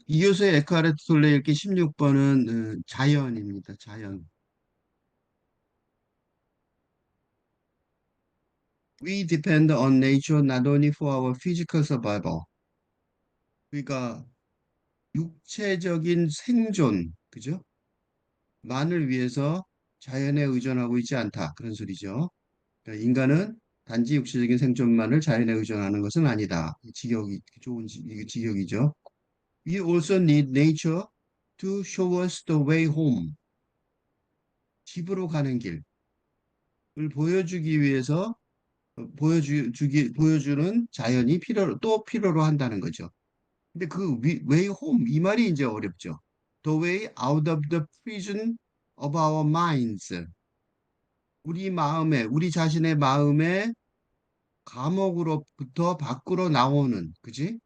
이교수의 에크하르트 톨레 읽기 16번은 자연입니다. 자연. We depend on nature not only for our physical survival. 그러니까 육체적인 생존, 그죠? 만을 위해서 자연에 의존하고 있지 않다. 그런 소리죠. 그러니까 인간은 단지 육체적인 생존만을 자연에 의존하는 것은 아니다. 직역이 좋은 이게 직역이죠. We also need nature to show us the way home. 집으로 가는 길을 보여주기 위해서 보여주는 자연이 또 필요로 한다는 거죠. 근데 그 way home 이 말이 이제 어렵죠. The way out of the prison of our minds. 우리 자신의 마음의 감옥으로부터 밖으로 나오는, 그지?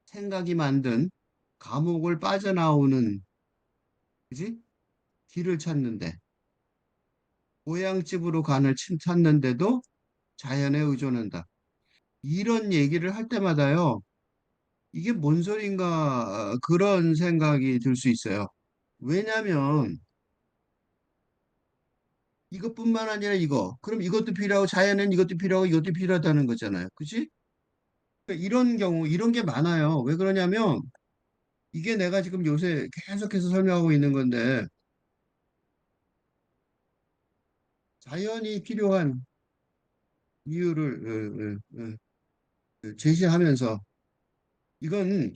생각이 만든 감옥을 빠져나오는, 그지? 길을 찾는데, 고향집으로 찾는데도 자연에 의존한다. 이런 얘기를 할 때마다요, 이게 뭔 소린가, 그런 생각이 들 수 있어요. 왜냐면, 이것뿐만 아니라 이거. 그럼 이것도 필요하고, 자연은 이것도 필요하고, 이것도 필요하다는 거잖아요. 그치? 그러니까 이런 경우, 이런 게 많아요. 왜 그러냐면, 이게 내가 지금 요새 계속해서 설명하고 있는 건데, 자연이 필요한 이유를 제시하면서, 이건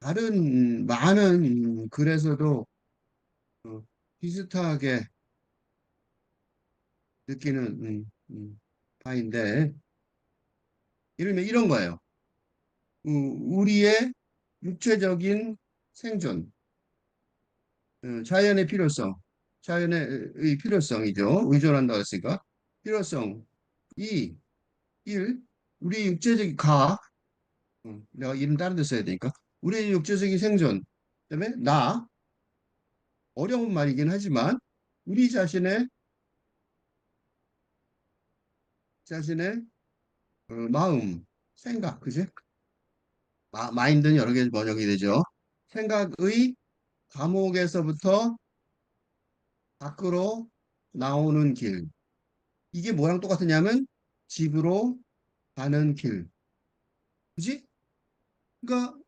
다른 많은 글에서도 어, 비슷하게 느끼는 바인데, 예를 들면 이런 거예요. 우리의 육체적인 생존, 자연의 필요성, 자연의 필요성이죠. 의존한다고 했으니까. 필요성, 이, 일, 우리 육체적인 내가 이름 다른 데 써야 되니까. 우리의 육체적인 생존, 그다음에 어려운 말이긴 하지만, 우리 자신의 마음, 생각, 그지? 마인드는 여러 개 번역이 되죠. 생각의 감옥에서부터 밖으로 나오는 길. 이게 뭐랑 똑같으냐면 집으로 가는 길. 그지? 그러니까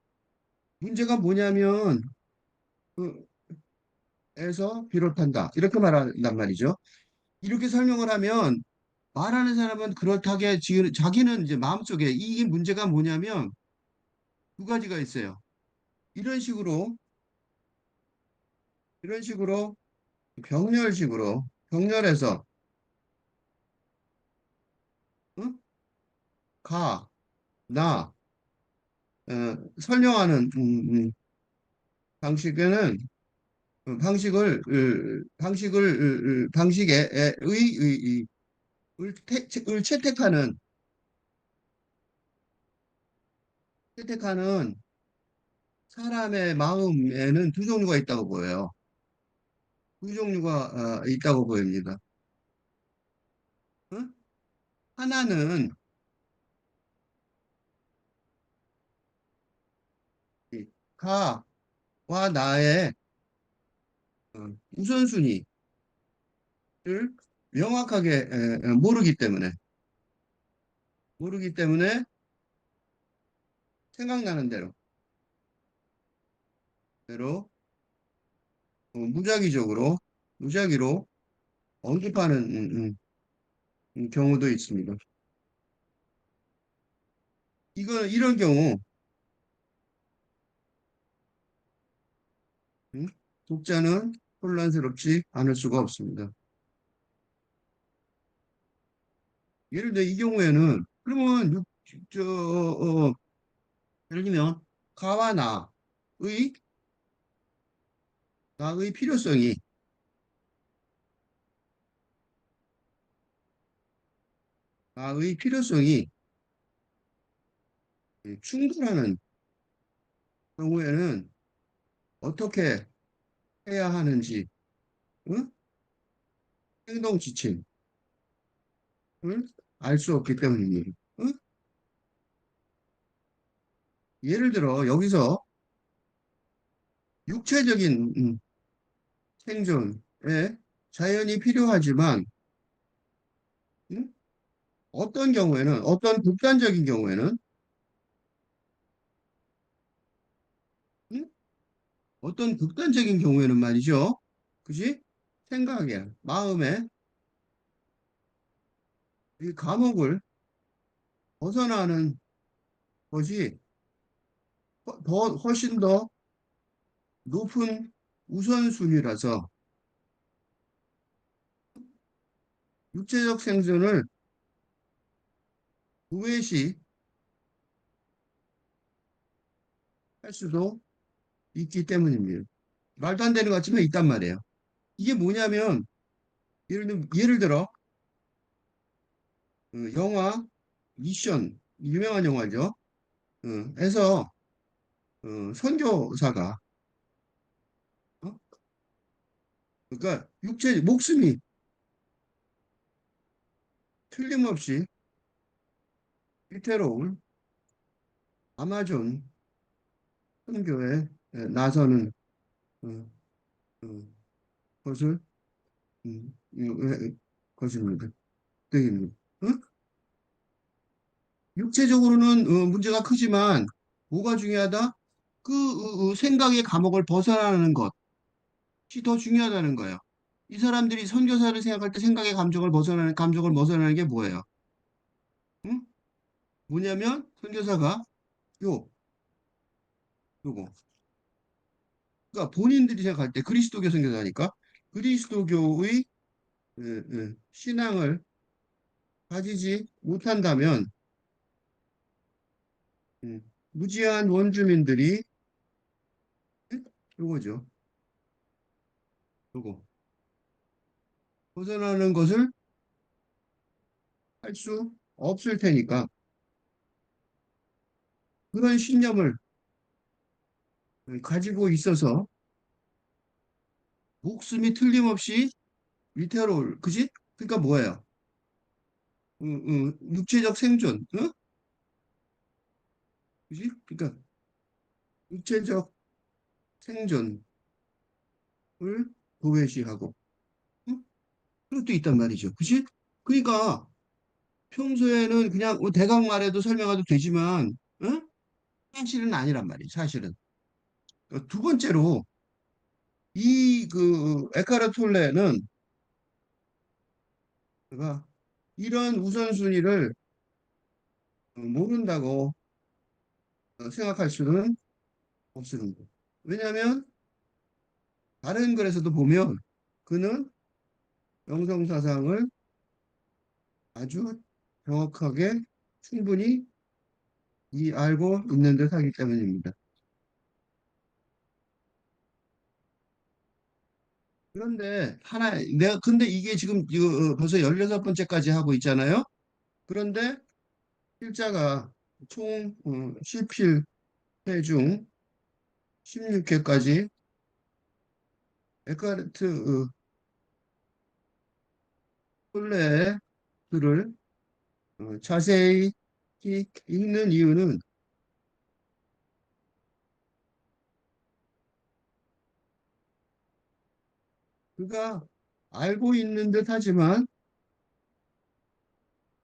문제가 뭐냐면 그 에서 비롯한다. 이렇게 말한단 말이죠. 이렇게 설명을 하면 말하는 사람은 그렇다게 지금 자기는 이제 마음속에 이게 문제가 뭐냐면 두 가지가 있어요. 이런 식으로 이런 식으로 병렬해서 응? 가, 나 설명하는 방식에는 방식의 을 채택하는 사람의 마음에는 두 종류가 있다고 보여요. 두 종류가 있다고 보입니다. 응? 하나는 이 가와 나의 우선순위를 명확하게 모르기 때문에 생각나는 대로 무작위로 언급하는 경우도 있습니다. 이런 경우 음, 독자는 혼란스럽지 않을 수가 없습니다. 예를 들어 이 경우에는 그러면 예를 들면 가와 나의 필요성이 충돌하는 경우에는 어떻게 해야 하는지 응? 행동 지침을 알 수 없기 때문입니다. 응? 예를 들어 여기서 육체적인 생존에 자연이 필요하지만 음? 어떤 경우에는 어떤 극단적인 경우에는 음? 어떤 극단적인 경우에는 말이죠. 그지? 생각에 마음에 이 감옥을 벗어나는 것이 훨씬 더 높은 우선순위라서 육체적 생존을 우회시 할 수도 있기 때문입니다. 말도 안 되는 것 같지만 있단 말이에요. 이게 뭐냐면 예를 들어 영화 미션 유명한 영화죠. 에서 선교사가 어? 그러니까 육체 목숨이 틀림없이 위태로운 아마존 선교에 나서는 어, 어, 것을 것입니다. 뜻입니다. 응? 육체적으로는 문제가 크지만 뭐가 중요하다? 그 생각의 감옥을 벗어나는 것이 더 중요하다는 거예요. 이 사람들이 선교사를 생각할 때 생각의 감정을 벗어나는 게 뭐예요? 응? 뭐냐면 선교사가 요 요거 그러니까 본인들이 생각할 때 그리스도교 선교사니까 그리스도교의 신앙을 가지지 못한다면 무지한 원주민들이 요거죠. 요거 벗어나는 것을 할 수 없을 테니까 그런 신념을 가지고 있어서 목숨이 틀림없이 위태로울, 그지? 그러니까 뭐예요? 육체적 생존, 응? 그지? 그러니까 육체적 생존을 도외시하고, 응? 그것도 있단 말이죠, 그지? 그러니까 평소에는 그냥 뭐 대강 말해도 설명해도 되지만, 응? 사실은 아니란 말이에요, 사실은. 두 번째로 이 그 에카르 톨레는 제가 이런 우선순위를 모른다고 생각할 수는 없습니다. 왜냐하면 다른 글에서도 보면 그는 영성사상을 아주 정확하게 충분히 알고 있는 듯하기 때문입니다. 그런데 근데 이게 지금 벌써 16번째까지 하고 있잖아요. 그런데 필자가 총 실필회 중 16회까지 에카르트 톨레의 글을 자세히 읽는 이유는 그가 알고 있는 듯 하지만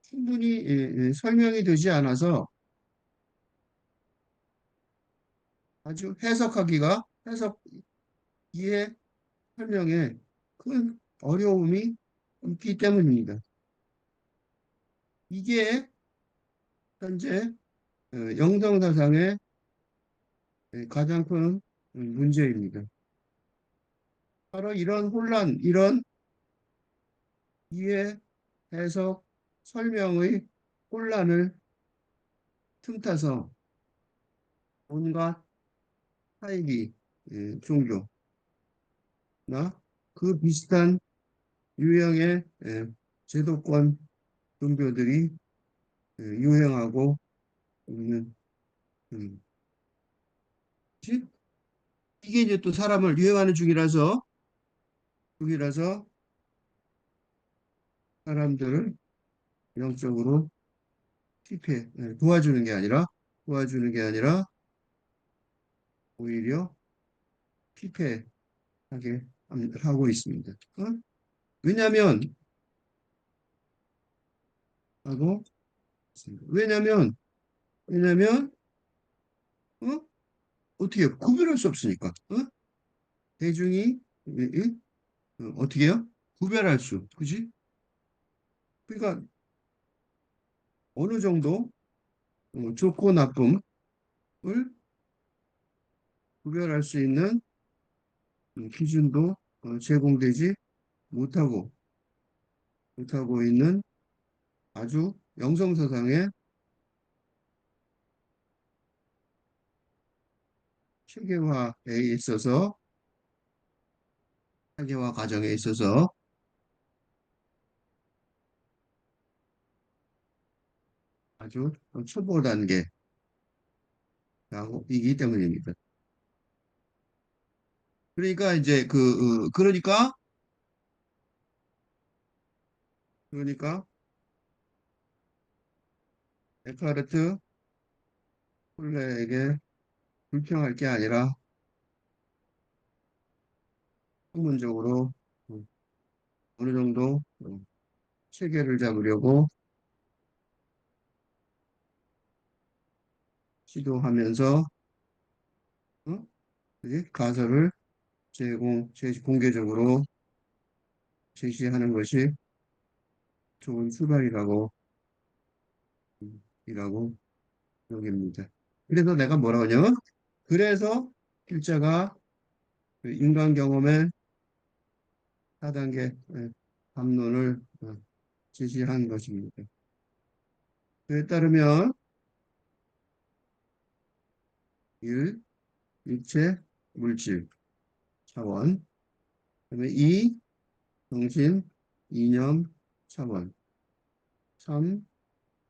충분히 설명이 되지 않아서 아주 이해, 설명에 큰 어려움이 있기 때문입니다. 이게 현재 영성사상의 가장 큰 문제입니다. 바로 이런 혼란, 이런 이해, 해석, 설명의 혼란을 틈타서 온갖 사이비 종교나 그 비슷한 유형의 제도권 종교들이 유행하고 있는 음, 시- 이게 이제 또 사람을 유행하는 중이라서 사람들을 영적으로 도와주는 게 아니라 오히려 피폐하게 하고 있습니다. 어? 왜냐하면 하고 있습니다. 왜냐하면 어? 어떻게 해요? 구별할 수 없으니까. 대중이 어떻게 해요? 구별할 수, 그지? 그러니까 어느 정도 좋고 나쁨을 구별할 수 있는 기준도 제공되지 못하고 있는 아주 영성사상의 체계화에 있어서 체계화 과정에 있어서 아주 초보 단계라고 이기 때문입니다. 그러니까 이제 그러니까 데카르트 홀레에게 불평할 게 아니라 학문적으로 음, 어느 정도 체계를 잡으려고 시도하면서 어? 그지? 가설을 공개적으로 제시하는 것이 좋은 출발이라고 이라고 여깁니다. 그래서 내가 뭐라고 하냐면 그래서 필자가 그 인간 경험의 4단계 담론을 제시한 것입니다. 그에 따르면 1. 육체, 물질, 차원, 그다음에 2. 정신, 이념, 차원, 3.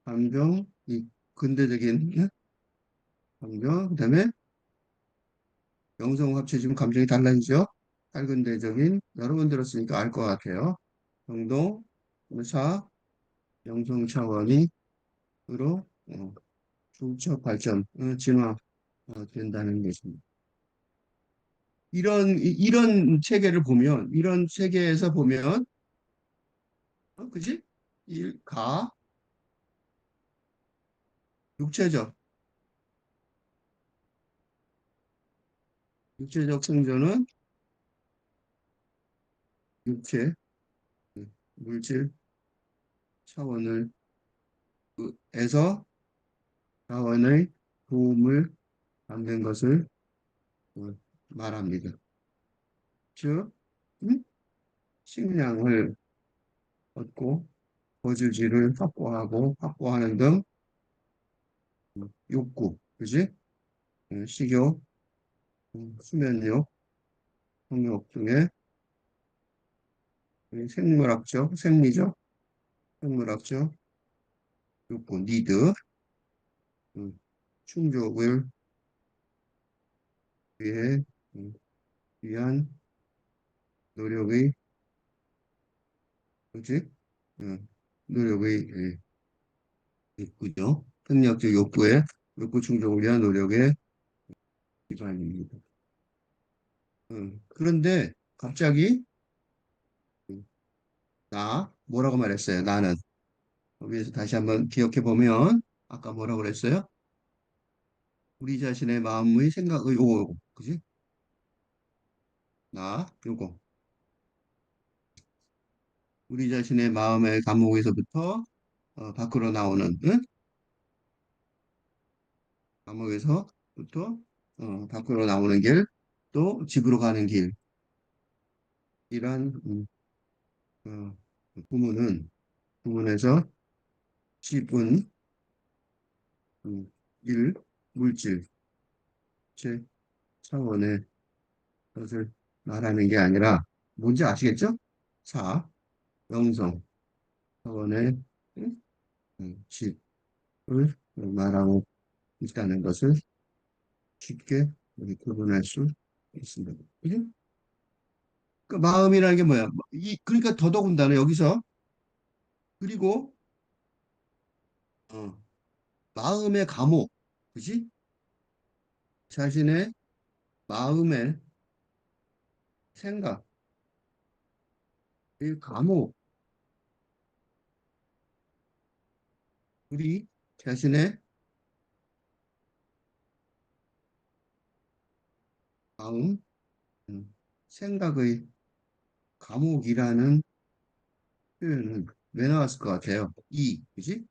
감정, 이 근대적인 감정, 그다음에 영성 합쳐지면 감정이 달라지죠. 탈근대적인 여러 번 들었으니까 알 것 같아요. 정도, 4. 영성 차원이 으로 중첩 발전, 진화 된다는 것입니다. 이런 체계를 보면, 이런 체계에서 보면, 그지? 가, 육체적, 육체적 생존은 육체, 물질 차원을, 에서 차원의 도움을 받는 것을 어, 말합니다. 즉, 음? 식량을 얻고, 거주지를 확보하는 등 욕구, 그지? 식욕, 수면욕, 성욕 등의 생리적, 생물학적 욕구, 니드, 음, 충족을 위해, 음, 위한 노력의, 뭐지? 노력의 욕구죠. 생리학적 욕구 충족을 위한 노력의 기반입니다. 그런데 갑자기 뭐라고 말했어요? 나는. 여기에서 다시 한번 기억해 보면 아까 뭐라고 그랬어요? 우리 자신의 마음의 생각의 요거, 그지? 요거. 우리 자신의 마음의 감옥에서부터 밖으로 나오는, 응? 감옥에서부터 밖으로 나오는 길, 또 집으로 가는 길이란 어, 부문에서 집은 일, 물질, 제 차원의 것을 말하는 게 아니라 뭔지 아시겠죠? 사, 영성 차원의 음, 집을 말하고 있다는 것을 쉽게 우리 구분할 수 있습니다. 그죠? 그 마음이라는 게 뭐야? 그러니까 더더군다나 여기서 그리고 어, 마음의 감옥, 그지? 자신의 마음의 생각, 이 감옥, 우리 자신의 마음, 음, 생각의 감옥이라는 표현은 왜 나왔을 것 같아요? 그지?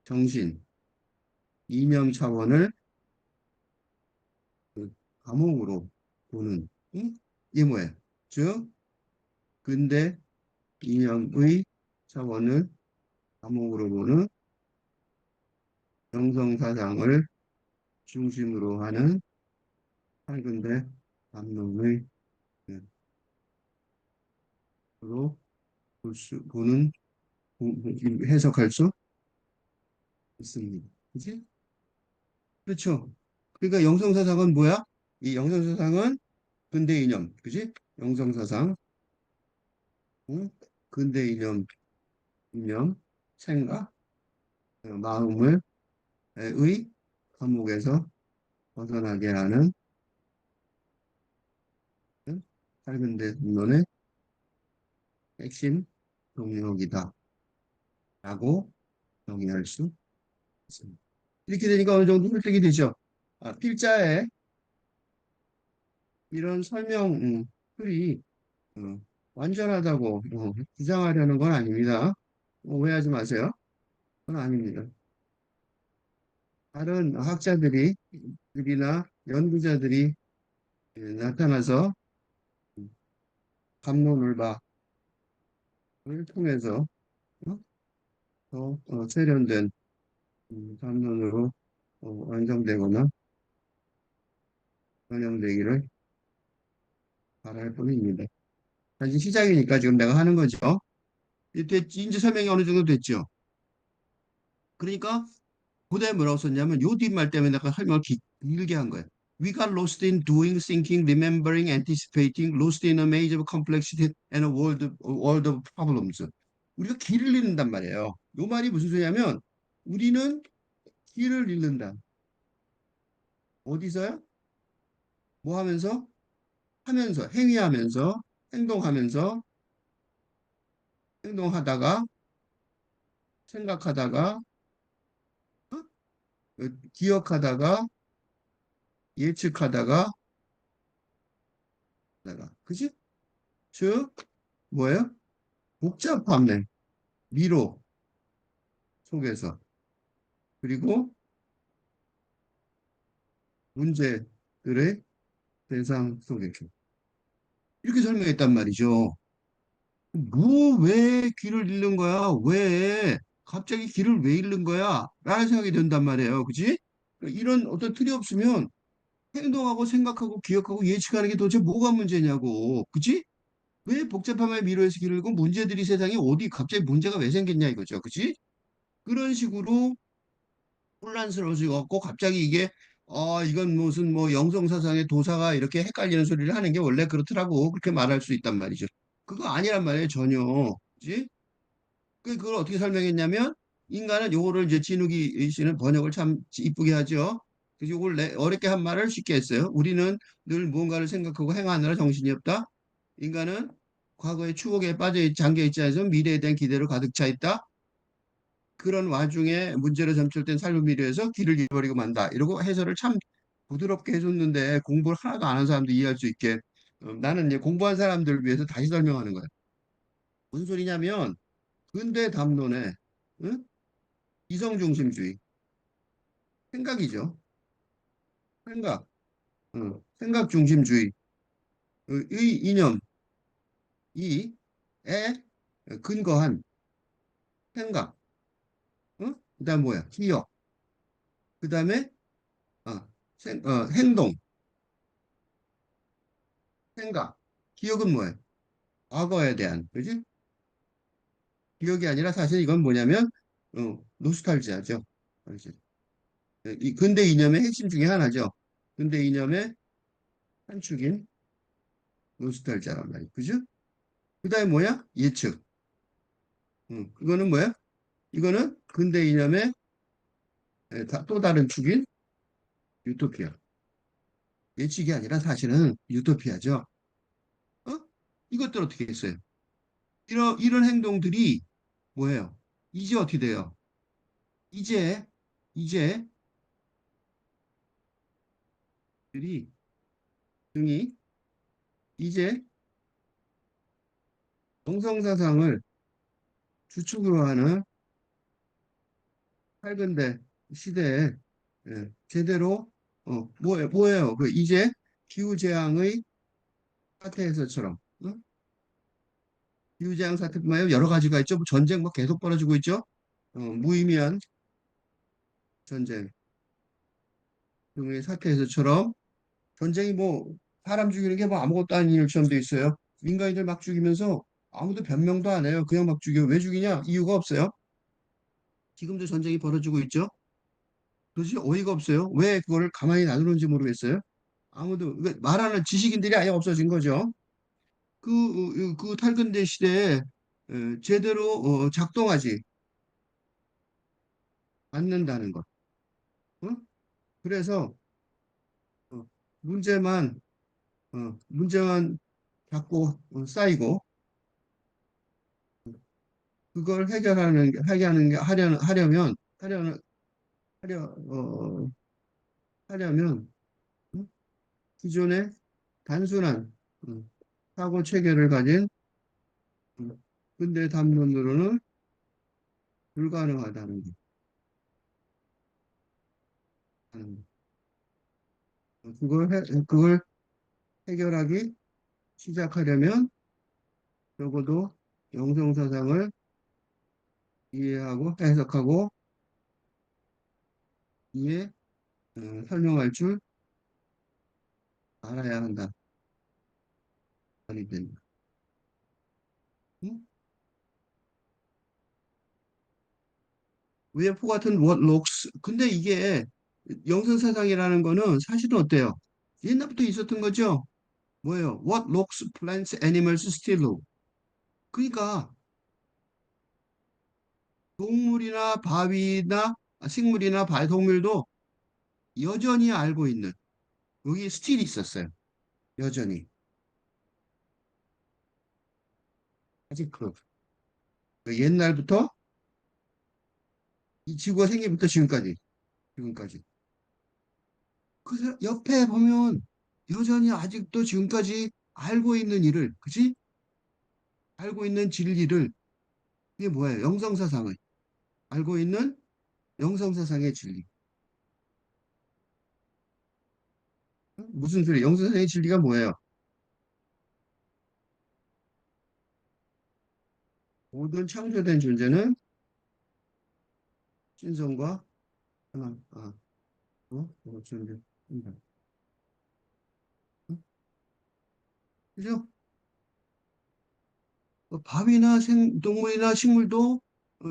정신, 이념 차원을 그 감옥으로 보는, 이게 뭐예요? 즉, 근대 이념의 차원을 감옥으로 보는 영성사상을 중심으로 하는 한근대 담론의 로 보는 해석할 수 있습니다. 그치? 그렇죠. 그러니까 영성사상은 뭐야? 이 영성사상은 근대 이념, 그지? 영성사상, 응? 근대 이념, 생각, 마음을 의 감옥에서 벗어나게 하는 살근대 담론의 핵심 동력이다. 라고 정의할 수 있습니다. 이렇게 되니까 어느 정도 설득이 되죠. 필자의 이런 설명, 풀이 완전하다고 주장하려는 건 아닙니다. 오해하지 마세요. 그건 아닙니다. 다른 학자들이, 들이나 연구자들이 나타나서 갑론을박을 통해서 더 세련된 담론으로 완성되거나 변형되기를 바랄 뿐입니다. 단지 시작이니까 지금 내가 하는 거죠. 이제 설명이 어느 정도 됐죠. 그러니까 고대에 뭐라고 썼냐면 요 뒷말 때문에 내가 설명을 길게 한 거예요. We got lost in doing, thinking, remembering, anticipating, lost in a maze of complexity and a world of problems. 우리가 길을 잃는단 말이에요. 요 말이 무슨 소리냐면 우리는 길을 잃는다. 어디서요? 뭐 하면서? 하면서, 행위하면서, 행동하면서, 행동하다가, 생각하다가, 어? 기억하다가, 예측하다가, 그지? 즉, 뭐예요? 복잡함의 미로 속에서 그리고 문제들의 대상 속에서 이렇게 설명했단 말이죠. 왜 길을 잃는 거야? 왜 갑자기 길을 왜 잃는 거야? 라는 생각이 든단 말이에요. 그지? 이런 어떤 틀이 없으면 행동하고 생각하고 기억하고 예측하는 게 도대체 뭐가 문제냐고. 그지? 왜 복잡함의 미로에서 길을 잃고 문제들이 세상에 어디 갑자기 문제가 왜 생겼냐 이거죠. 그지? 그런 식으로 혼란스러워지고 갑자기 이게 이건 무슨 뭐 영성사상의 도사가 이렇게 헷갈리는 소리를 하는 게 원래 그렇더라고 그렇게 말할 수 있단 말이죠. 그거 아니란 말이에요 전혀. 그지? 그걸 어떻게 설명했냐면 인간은 요거를 이제 진욱이 씨는 번역을 참 이쁘게 하죠. 그래서 요걸 어렵게 한 말을 쉽게 했어요. 우리는 늘 무언가를 생각하고 행하느라 정신이 없다. 인간은 과거의 추억에 잠겨 있지 않아서 미래에 대한 기대로 가득 차 있다. 그런 와중에 문제로 점철된 삶을 미래에서 길을 잃어버리고 만다. 이러고 해설을 참 부드럽게 해줬는데 공부를 하나도 안 한 사람도 이해할 수 있게 나는 이제 공부한 사람들을 위해서 다시 설명하는 거야. 무슨 소리냐면 근대 담론의 응? 이성중심주의 생각이죠. 생각, 생각 중심주의의 이념이 에 근거한 생각, 그다음 뭐야? 기억, 그다음에 행동, 생각, 기억은 뭐예요? 과거에 대한, 그지? 기억이 아니라 사실 이건 뭐냐면 노스탈지아죠. 그렇지. 이 근대 이념의 핵심 중에 하나죠. 근대 이념의 한 축인 노스탈지아란 말이에요. 그죠? 그다음에 뭐야? 예측. 그거는 뭐야? 이거는 근대 이념의 또 다른 축인 유토피아. 예측이 아니라 사실은 유토피아죠. 어? 이것들 어떻게 했어요? 이런 행동들이 뭐예요? 이제 어떻게 돼요? 이제 이제 들이 등이 이제 정성사상을 주축으로 하는 밝은데 시대에 제대로 뭐예요? 그 이제 기후재앙의 사태에서처럼 기후재앙 사태뿐만 아니라 여러 가지가 있죠. 뭐 전쟁 뭐 계속 벌어지고 있죠. 무의미한 전쟁 등의 사태에서처럼 전쟁이 뭐 사람 죽이는 게 뭐 아무것도 아닌 일처럼 돼 있어요. 민간인들 막 죽이면서 아무도 변명도 안 해요. 그냥 막 죽여. 왜 죽이냐? 이유가 없어요. 지금도 전쟁이 벌어지고 있죠. 도대체 어이가 없어요. 왜 그거를 가만히 놔두는지 모르겠어요. 아무도 말하는 지식인들이 아예 없어진 거죠. 그 탈근대 시대에 제대로 작동하지 않는다는 것. 어? 그래서 어, 문제만 문제만 자꾸 쌓이고 그걸 하려 하려면 음, 기존의 단순한 사고 체계를 가진 근대 담론으로는 불가능하다는 거. 그걸 해결하기 시작하려면 적어도 영성사상을 이해하고 해석하고 이해 설명할 줄 알아야 한다. 말이 된다. 응? UFO 같은 what looks 근데 이게 영성사상이라는 거는 사실은 어때요? 옛날부터 있었던 거죠. 뭐예요? What looks, plants, animals still look. 그러니까 동물이나 바위나 식물이나 동물도 여전히 알고 있는 여기 still 있었어요. 여전히 아직 그 옛날부터 이 지구가 생기부터 지금까지 그 옆에 보면 여전히 아직도 지금까지 알고 있는 일을 그지? 알고 있는 진리를 이게 뭐예요? 영성사상을 알고 있는 영성사상의 진리. 무슨 소리? 영성사상의 진리가 뭐예요? 모든 창조된 존재는 신성과 하나, 존재. 응? 그죠? 바위나 동물이나 식물도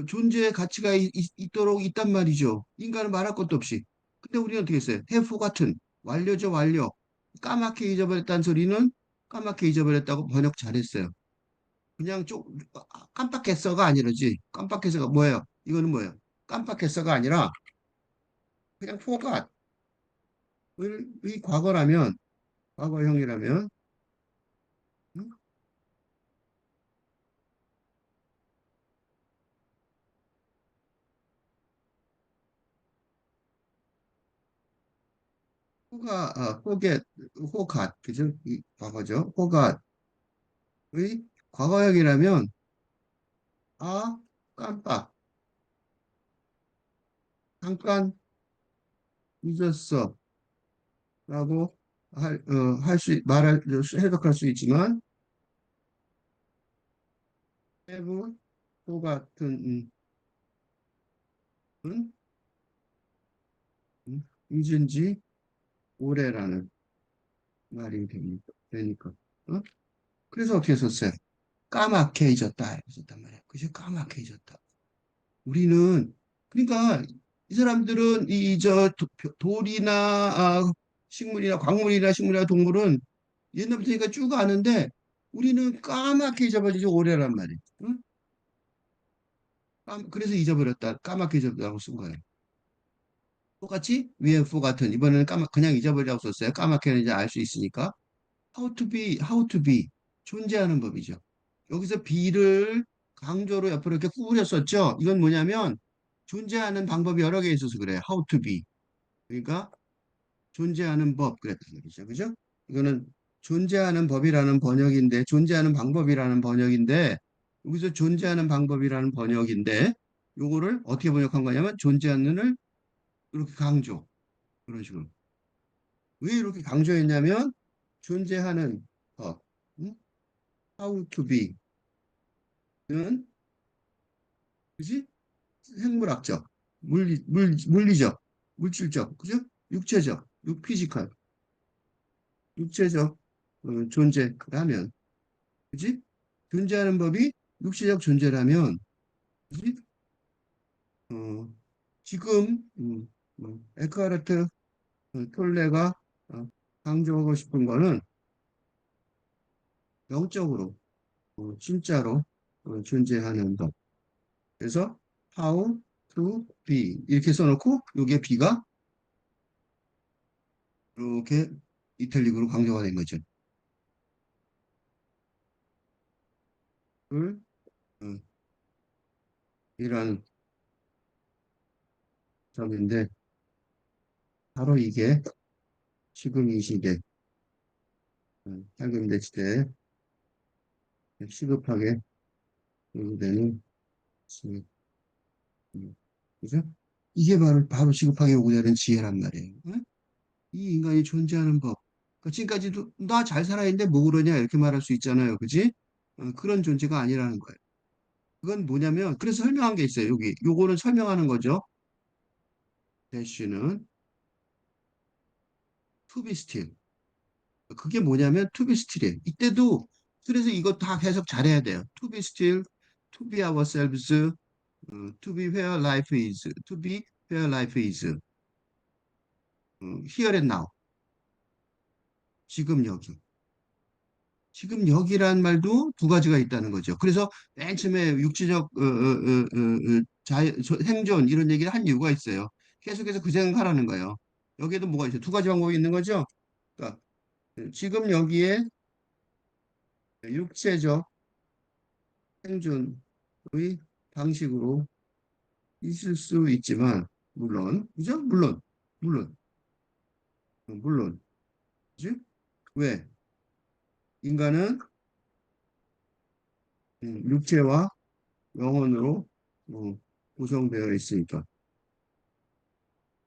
존재의 가치가 있도록 있단 말이죠. 인간은 말할 것도 없이. 근데 우리는 어떻게 했어요? 해프 같은 완료죠, 완료. 까맣게 잊어버렸다는 소리는 까맣게 잊어버렸다고 번역 잘했어요. 그냥 좀 깜빡했어가 아니라지. 깜빡했어가 뭐예요? 이거는 뭐예요? 깜빡했어가 아니라 그냥 forgot. 의 과거라면 과거형이라면 응? forget, forgot, 그죠? 이 과거죠. forgot의 과거형이라면 깜빡, 잠깐 잊었어 라고 해석할 수 있지만 have forgotten 은 잊은 지 오래라는 말이 되니까. 어? 그래서 어떻게 썼어요? 까맣게 잊었다. 썼단 말이야. 그죠? 까맣게 잊었다. 우리는, 그러니까 이 사람들은 돌이나 식물이나 동물은 옛날부터니까 쭉 아는데 우리는 까맣게 잊어버리죠. 오래란 말이에요. 응? 그래서 잊어버렸다. 까맣게 잊어버렸다고 쓴 거예요. 똑같이 we have forgotten. 이번에는 그냥 잊어버리라고 썼어요. 까맣게는 이제 알 수 있으니까. how to be. 존재하는 법이죠. 여기서 be를 강조로 옆으로 이렇게 구부렸었죠. 이건 뭐냐면 존재하는 방법이 여러 개 있어서 그래요. how to be. 그러니까 존재하는 법 그랬단 말이죠. 그죠? 이거는 존재하는 법이라는 번역인데 존재하는 방법이라는 번역인데 여기서 존재하는 방법이라는 번역인데 요거를 어떻게 번역한 거냐면 존재하는을 이렇게 강조 그런 식으로 왜 이렇게 강조했냐면 존재하는 법 응? how to be는 그지? 생물학적 물리적 물질적 그죠? 육체적 피지컬 육체적 존재라면 그지? 존재하는 법이 육체적 존재라면, 그지? 어, 지금, 에크하르트 톨레가 강조하고 싶은 거는 영적으로, 진짜로 존재하는 법. 그래서 how to be 이렇게 써놓고 이게 be가 이렇게 이탈릭으로 강조가 된 거죠. 을, 어, 이런 점인데 바로 이게 지금 이 시대, 현대 시대에 시급하게 요구되는 그죠? 이게 바로 시급하게 요구되는 지혜란 말이에요. 응? 이 인간이 존재하는 법. 그러니까 지금까지도 나 잘 살아있는데 뭐 그러냐 이렇게 말할 수 있잖아요. 그지? 그런 존재가 아니라는 거예요. 그건 뭐냐면 그래서 설명한 게 있어요. 여기 요거는 설명하는 거죠. 대쉬는 to be still. 그게 뭐냐면 to be still이에요. 이때도 그래서 이거 다 계속 잘해야 돼요. to be still, to be ourselves, to be where life is, to be where life is, here and now. 지금 여기. 지금 여기란 말도 두 가지가 있다는 거죠. 그래서 맨 처음에 육체적 생존 이런 얘기를 한 이유가 있어요. 계속해서 그 생각하라는 거예요. 여기에도 뭐가 있어요? 두 가지 방법이 있는 거죠. 그러니까 지금 여기에 육체적 생존의 방식으로 있을 수 있지만 물론 그죠? 물론 물론 그지? 왜? 인간은 육체와 영혼으로 어, 구성되어 있으니까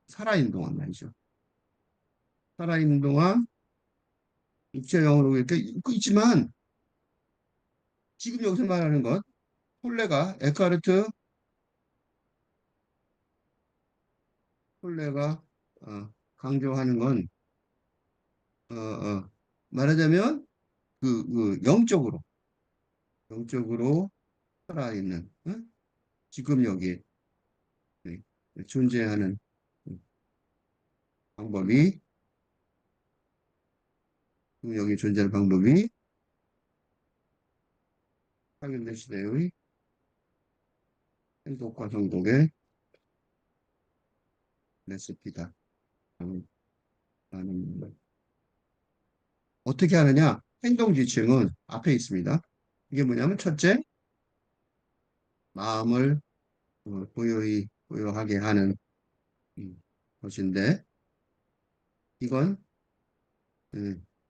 살아있는 동안 말이죠. 살아있는 동안 육체 영혼으로 이렇게 있고 있지만 지금 여기서 말하는 것 에카르트 홀레가 강조하는 건 말하자면 영적으로 살아있는 지금 여기 네, 존재하는 방법이 지금 여기 존재하는 방법이 하겐대 시대의 행복과 성공의 레시피다. 라는 말. 어떻게 하느냐? 행동 지침은 앞에 있습니다. 이게 뭐냐면 첫째, 마음을 고요하게 하는 것인데 이건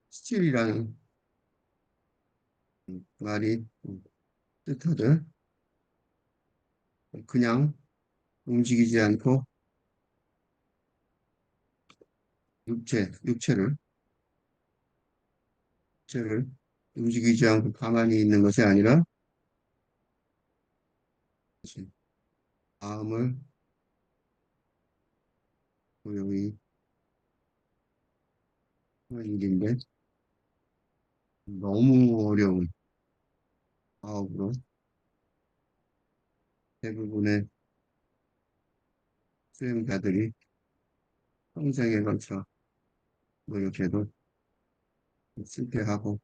스틸이라는 말이 뜻하듯 그냥 움직이지 않고 육체를 육체를 움직이지 않고 가만히 있는 것이 아니라 마음을 고요히 하는 일인데 너무 어려운 사업으로 대부분의 수행자들이 평생에 걸쳐 노력해도 실패하고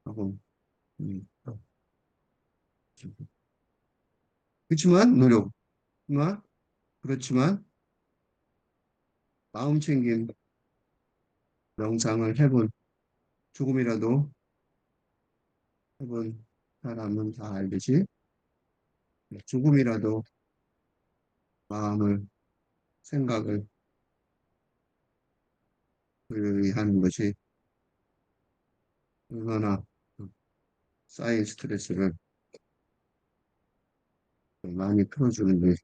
하고 음, 그렇지만 노력 그렇지만 마음 챙김 명상을 조금이라도 해본 사람은 다 알듯이 조금이라도 마음을, 생각을 조용히 하는 것이 얼마나 쌓인 스트레스를 많이 풀어주는지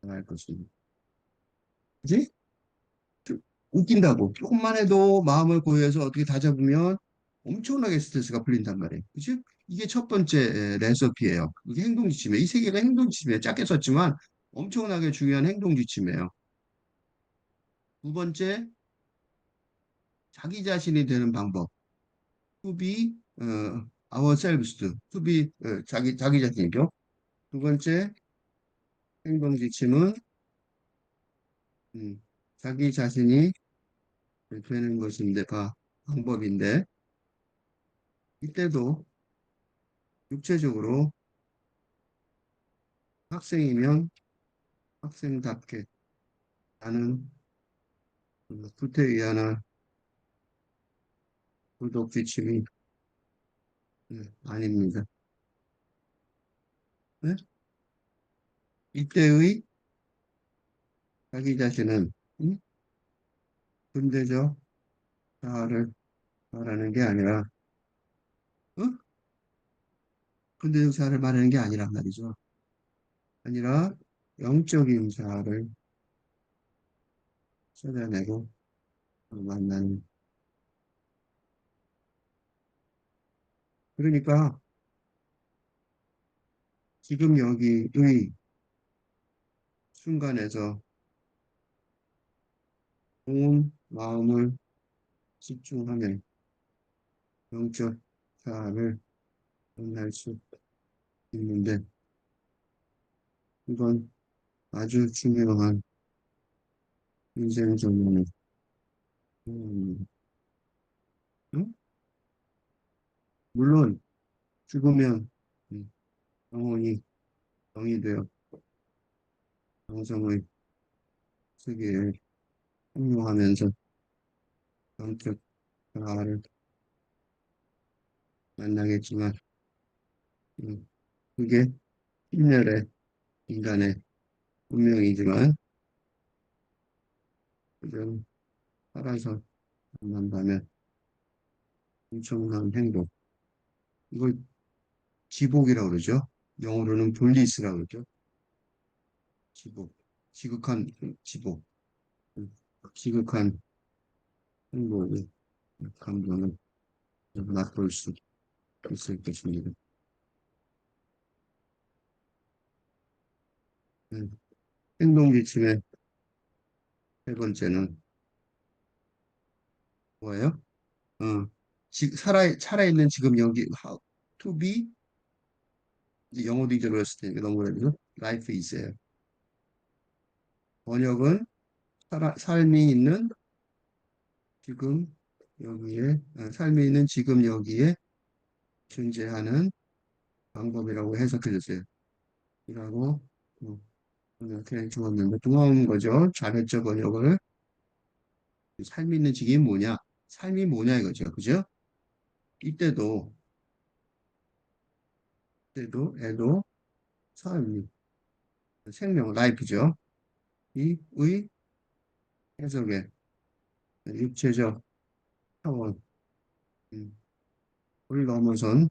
알 것입니다. 그지? 좀 웃긴다고. 조금만 해도 마음을 고요해서 어떻게 다잡으면 엄청나게 스트레스가 풀린단 말이에요. 그치? 이게 첫 번째 레시피예요. 이게 행동지침이에요. 이 세 개가 행동지침이에요. 작게 썼지만 엄청나게 중요한 행동지침이에요. 두 번째, 자기 자신이 되는 방법. To be ourselves. To be 자기 자신이죠. 두 번째 행동지침은 음, 자기 자신이 되는 것인데, 방법인데, 이때도 육체적으로 학생이면 학생답게 나는 구태의하나 구독 지침이 아닙니다. 네? 이때의 자기 자신은 근대적 자아를 말하는 게 아니라 어? 근대적 자아를 말하는 게 아니란 말이죠. 아니라 영적인 자아를 찾아내고 만나는. 그러니까 지금 여기의 순간에서 온 마음을 집중하면 영적 자아를 만날 수 있는데 이건 아주 중요한 인생 전문의. 음, 응? 물론 죽으면 음, 영혼이 영이 되어 영성의 세계에 합류하면서 영적 자아를 만나겠지만 그게 인멸의 인간의 운명이지만 그저 살아서 만난다면 엄청난 행복. 이걸 지복이라고 그러죠. 영어로는 블리스라고 그러죠. 지복. 지극한 지복. 음, 지극한 행복의 감정을 맛볼 수 있을 것입니다. 음, 행동 지침의 세 번째는 뭐예요? 살아있는 지금 여기, how to be, 이제 영어도 잊어버렸을 테니까 너무 오래돼서, life is예요. 번역은 삶이 있는 지금 여기에, 삶이 있는 지금 여기에 존재하는 방법이라고 해석해줬어요. 이라고, 이렇게 적었는데, 고마운 거죠. 잘했죠, 번역을. 삶이 있는 지금이 뭐냐? 삶이 뭐냐 이거죠. 그죠? 이때도, 애도, 삶이, 생명, 라이프죠. 의 해석에 육체적 차원, 을 넘어선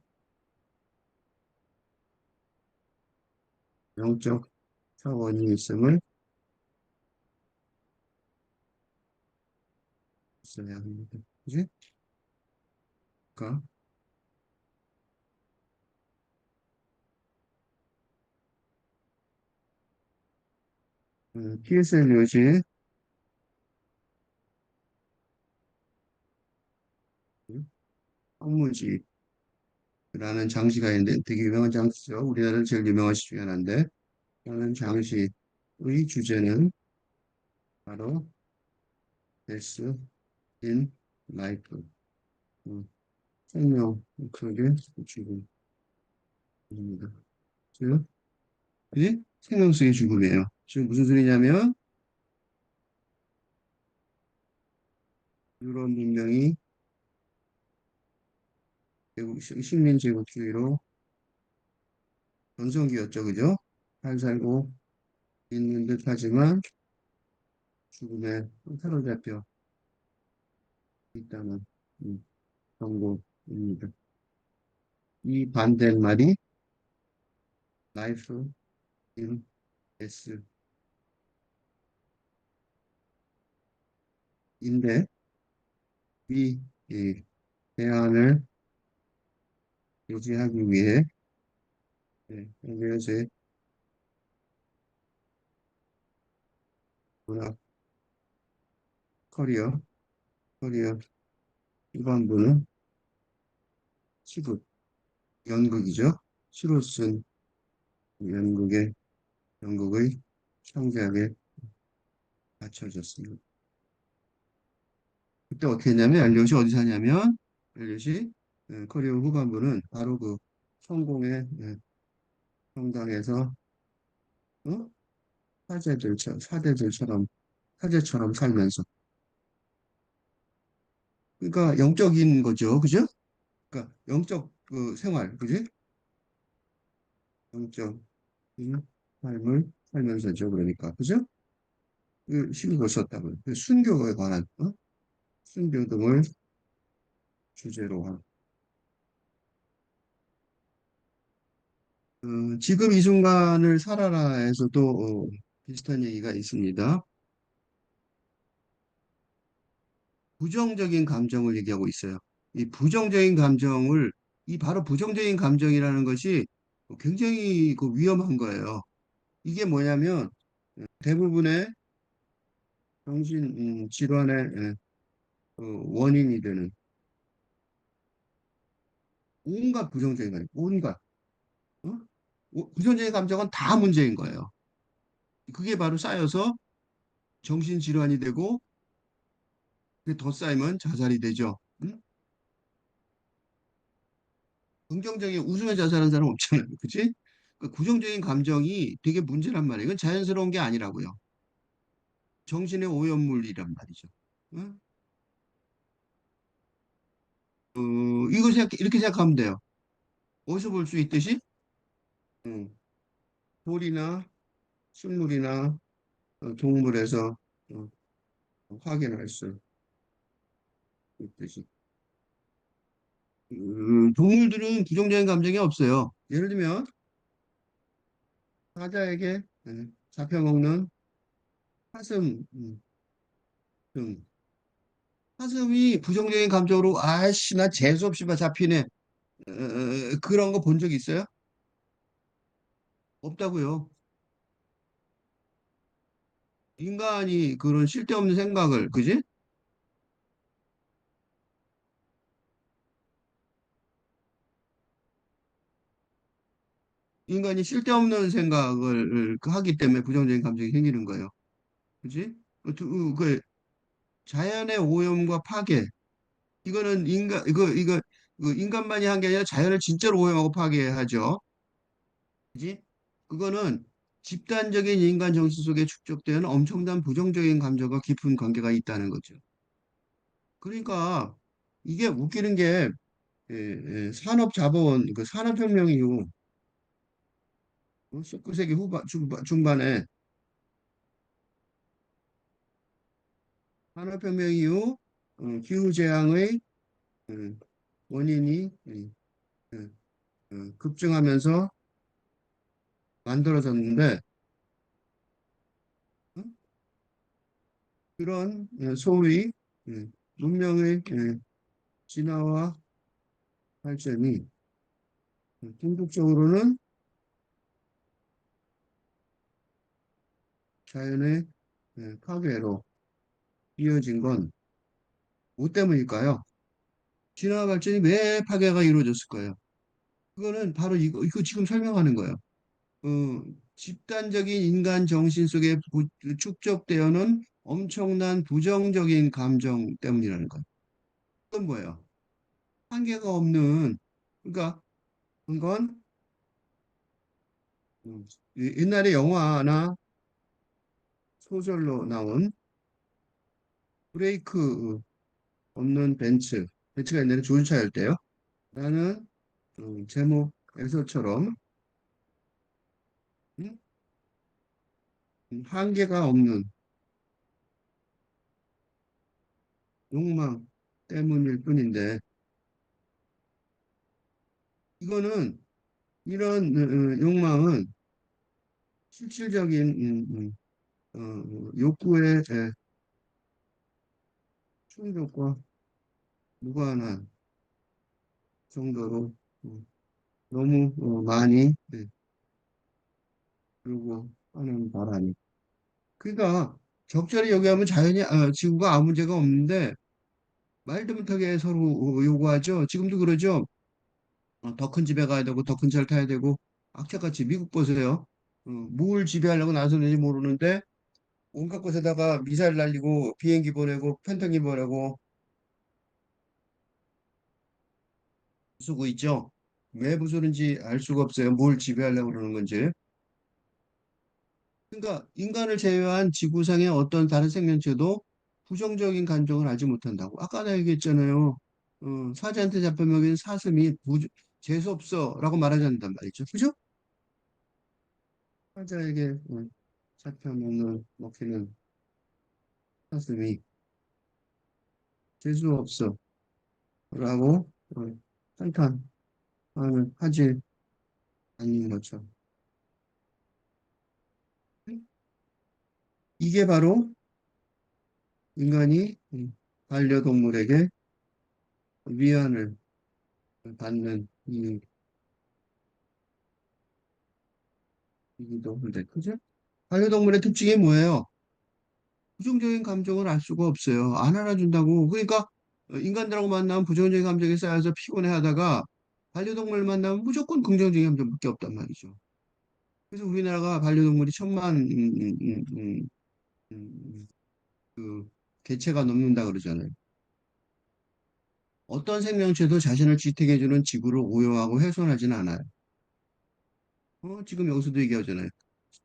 영적 차원이 있음을 있어야 합니다. 그지? 그러니까, T.S. eliot이 황무지라는 장시가 있는데 되게 유명한 장시죠. 우리나라는 제일 유명한 시 중에 하나인데, 라는 장시의 주제는 바로 death in life, 음, 생명 속의 죽음입니다. 그죠? 그지? 생명 속의 죽음이에요. 지금 무슨 소리냐면 유럽 문명이 식민 제국주의로 전성기였죠, 그죠? 잘 살고 있는 듯하지만 죽음에 사로잡혀 있다는 음, 정보입니다. 이 반대말이 life in S인데 이 대안을 유지하기 위해 연결제 문학 커리어 커리어 후반부는 시극 연극이죠. 시로 쓴 연극의 창작에 바쳐졌습니다. 그때 어떻게 했냐면 엘리엇이 어디 사냐면 엘리엇이 커리어 후반부는 바로 그 성공의 성당에서 어? 사제들처럼 사제처럼 살면서 그러니까 영적인 거죠, 그죠? 그러니까 영적 그 생활, 그지? 영적인 삶을 살면서죠, 그러니까 그죠? 그 시국을 썼다고요. 그 순교에 관한 순교 등을 주제로 한 지금 이 순간을 살아라에서도 비슷한 얘기가 있습니다. 부정적인 감정을 얘기하고 있어요. 이 부정적인 감정을 이 바로 부정적인 감정이라는 것이 굉장히 그 위험한 거예요. 이게 뭐냐면 대부분의 정신 질환의 원인이 되는 온갖 부정적인 감정, 온갖 어? 부정적인 감정은 다 문제인 거예요. 그게 바로 쌓여서 정신 질환이 되고 그게 더 쌓이면 자살이 되죠. 응? 긍정적인 웃으면 자살하는 사람 없잖아요. 그치? 그 부정적인 감정이 되게 문제란 말이에요. 이건 자연스러운 게 아니라고요. 정신의 오염물이란 말이죠. 응? 이거 이렇게 생각하면 돼요. 어디서 볼 수 있듯이 응. 돌이나 식물이나 동물에서 어, 확인할 수 있듯이 동물들은 부정적인 감정이 없어요. 예를 들면 사자에게 잡혀먹는 사슴 등 사슴이 부정적인 감정으로 아씨 나 재수없이 막 잡히네 그런 거 본 적 있어요? 없다고요. 인간이 그런 쓸데없는 생각을 그지? 인간이 쓸데없는 생각을 하기 때문에 부정적인 감정이 생기는 거예요. 그지? 그 자연의 오염과 파괴 이거는 이거 그 인간만이 한 게 아니라 자연을 진짜로 오염하고 파괴하죠. 그지? 그거는 집단적인 인간 정신 속에 축적되는 엄청난 부정적인 감정과 깊은 관계가 있다는 거죠. 그러니까 이게 웃기는 게 산업자본, 그 산업혁명 이후 19세기 중반에 산업혁명 이후 기후재앙의 음, 원인이 급증하면서 만들어졌는데 어? 그런 소위 문명의 진화와 발전이 궁극적으로는 자연의 파괴로 이어진 건 뭐 때문일까요? 진화 발전이 왜 파괴가 이루어졌을까요? 그거는 바로 이거 지금 설명하는 거예요. 어, 집단적인 인간 정신 속에 축적되어는 엄청난 부정적인 감정 때문이라는 거예요. 그건 뭐예요? 한계가 없는, 그러니까 그건 옛날에 영화나 소설로 나온 브레이크 없는 벤츠. 벤츠가 옛날에 좋은 차였대요. 라는 제목에서처럼 음? 한계가 없는 욕망 때문일 뿐인데 이거는 이런 욕망은 실질적인 욕구의 충족과 무관한 정도로 너무 많이 요구하는 바람이. 그러니까 적절히 요구하면 자연히 지구가 아무 문제가 없는데 말도 못하게 서로 요구하죠. 지금도 그러죠. 더 큰 집에 가야 되고 더 큰 차를 타야 되고 악착같이 미국 보세요. 뭘 지배하려고 나서는지 모르는데 온갖 곳에다가 미사일 날리고 비행기 보내고 펜타기 보내고 쓰고 있죠. 왜 부수는지 알 수가 없어요. 뭘 지배하려고 그러는 건지. 그러니까 인간을 제외한 지구상의 어떤 다른 생명체도 부정적인 감정을 알지 못한다고. 아까 나 얘기했잖아요. 사자한테 잡혀먹인 사슴이 재수없어라고 말하지 않는단 말이죠. 그죠? 사자에게 먹히는 사슴이 재수없어라고 한탄하지 않는 거죠. 이게 바로 인간이 반려동물에게 위안을 받는 이기도 한데, 그죠? 반려동물의 특징이 뭐예요? 부정적인 감정을 알 수가 없어요. 안 알아준다고. 그러니까 인간들하고 만나면 부정적인 감정이 쌓여서 피곤해 하다가 반려동물 만나면 무조건 긍정적인 감정밖에 없단 말이죠. 그래서 우리나라가 반려동물이 천만 그 개체가 넘는다 그러잖아요. 어떤 생명체도 자신을 지탱해주는 지구를 오염하고 훼손하지는 않아요. 지금 여기서도 얘기하잖아요.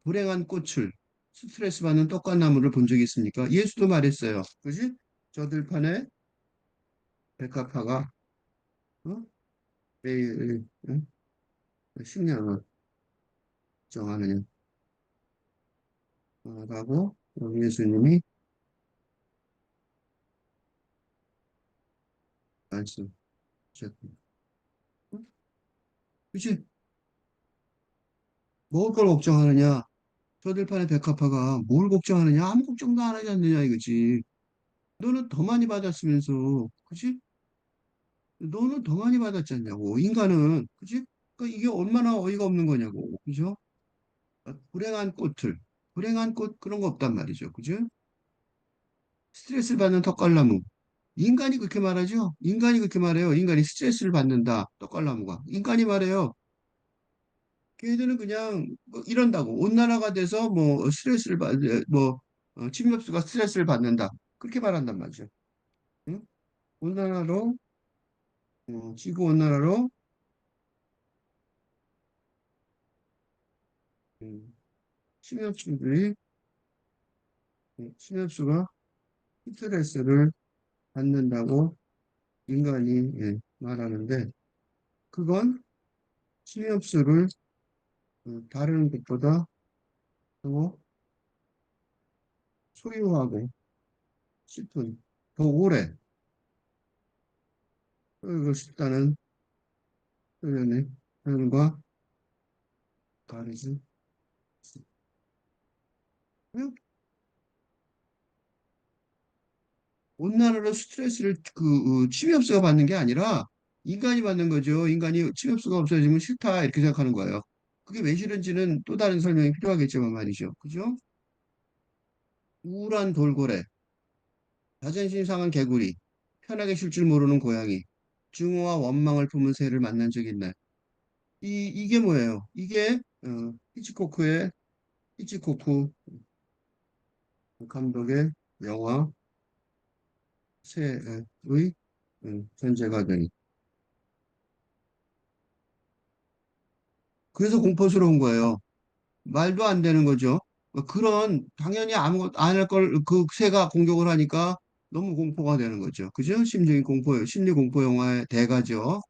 불행한 꽃을 스트레스 받는 떡과 나무를 본 적이 있습니까? 예수도 말했어요. 그지? 저들판에 백합화가 어? 매일 식량을 정하느냐라고 예수님이 말씀하셨습니다. 그치? 먹을 걸 걱정하느냐? 저들판에 백합화가 뭘 걱정하느냐? 아무 걱정도 안 하지 않느냐 이거지. 너는 더 많이 받았으면서, 그치? 너는 더 많이 받았지 않냐고. 인간은, 그치? 그러니까 이게 얼마나 어이가 없는 거냐고. 그죠? 불행한 꽃을, 불행한 꽃 그런 거 없단 말이죠. 그죠? 스트레스를 받는 턱갈나무. 인간이 그렇게 말하죠? 인간이 그렇게 말해요. 인간이 스트레스를 받는다. 떡갈나무가. 인간이 말해요. 걔들은 그냥 뭐 이런다고. 온난화가 돼서 뭐 스트레스를 침엽수가 스트레스를 받는다. 그렇게 말한단 말이죠. 응? 온난화로, 지구 온난화로, 음, 침엽수들이, 침엽수가 스트레스를 받는다고 인간이 말하는데, 그건 침엽수를 다른 것보다 더 소유하고 싶은, 더 오래 끌고 싶다는 표현의 표현과 다르지. 응? 온난화로 스트레스를 침엽수가 받는 게 아니라 인간이 받는 거죠. 인간이 침엽수가 없어지면 싫다 이렇게 생각하는 거예요. 그게 왜 싫은지는 또 다른 설명이 필요하겠지만 말이죠. 그죠? 우울한 돌고래, 자존심 상한 개구리, 편하게 쉴 줄 모르는 고양이, 증오와 원망을 품은 새를 만난 적 있나요? 이게 뭐예요? 이게 히치코크 감독의 영화 새의 존재가 되니. 그래서 공포스러운 거예요. 말도 안 되는 거죠. 그런 당연히 아무것도 안 할 걸 그 새가 공격을 하니까 너무 공포가 되는 거죠. 그죠? 심리적인 공포, 심리 공포 영화의 대가죠.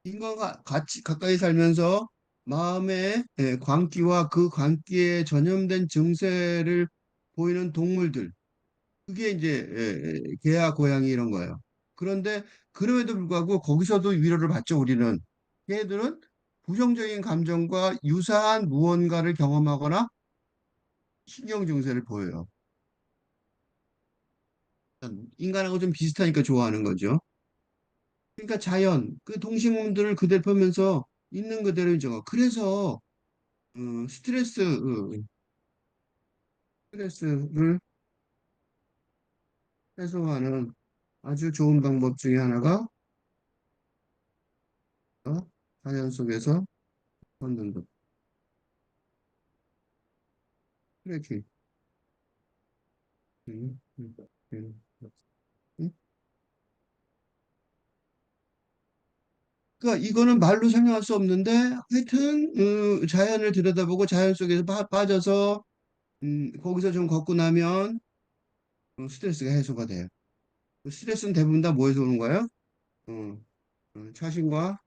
인간과 같이 가까이 살면서 마음의 광기와 그 광기에 전염된 증세를 보이는 동물들. 그게 이제 개야, 고양이 이런 거예요. 그런데 그럼에도 불구하고 거기서도 위로를 받죠, 우리는. 걔들은 부정적인 감정과 유사한 무언가를 경험하거나 신경 증세를 보여요. 인간하고 좀 비슷하니까 좋아하는 거죠. 그러니까 자연, 그 동식물들을 그대로 보면서 있는 그대로 인정하고. 그래서 스트레스를 해소하는 아주 좋은 방법 중에 하나가 자연 속에서 걷는 것. 트레킹. 음, 음, 음, 음. 그러니까 이거는 말로 설명할 수 없는데 하여튼 자연을 들여다보고 자연 속에서 빠져서 거기서 좀 걷고 나면 스트레스가 해소가 돼요. 그 스트레스는 대부분 다 뭐에서 오는 거예요? 어, 자신과